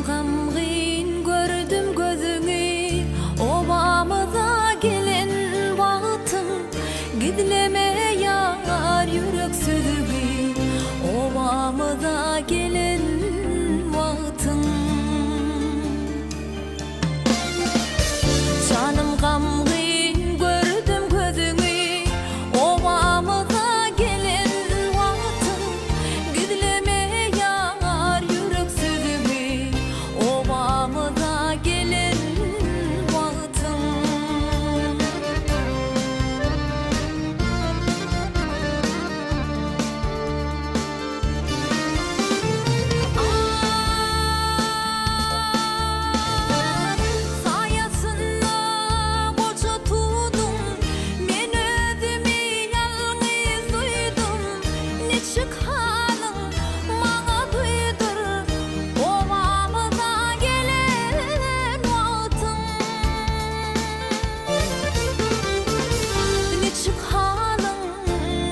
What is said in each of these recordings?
gamgyn gördüm gözüňi, obamyza gelen wagtym, gidleme ýar ýürek sözügi, obamyza gelen wagtym. Canım gamgyn gördüm gözüňi, obamyza gelen wagtym, gidleme ýar ýürek sözügi, obamyza gelen wagtym. Saýasyna boça tudum, men özümi ýalňyz duýdum. Neçik halyň maňa duýdur, obamyza gelen wagtym. Neçik halyň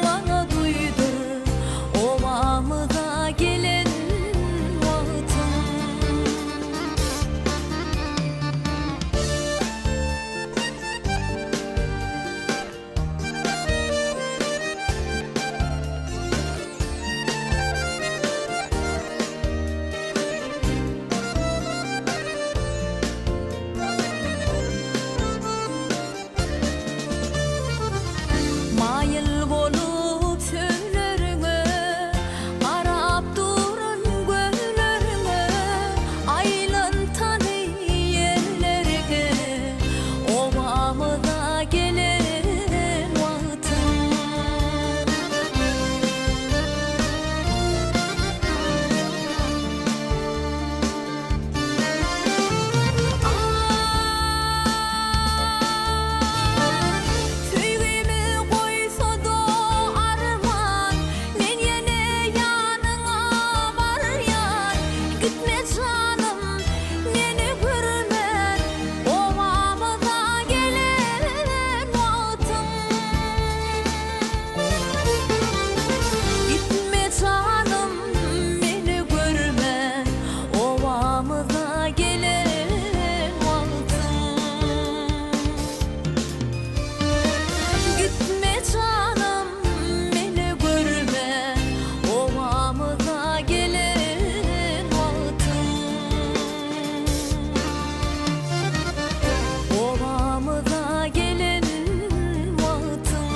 maňa duýdur, obamyza gelen wagtym. Mayıl bolup söýleriňe, garap durun gözleriňe, aýlan tany ýerlerige, obamyza gelen wagtym. Süýgümi goýsa-da arman, men ýene ýanyňa barýan. Gitme canım, meni görme, obamyza gelen wagtym. Gitme canım, meni görme, obamyza gelen wagtym. Gitme canım, meni görme, obamyza gelen wagtym. Obamyza gelen wagtym.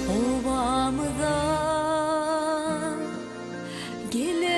Obamyza gelen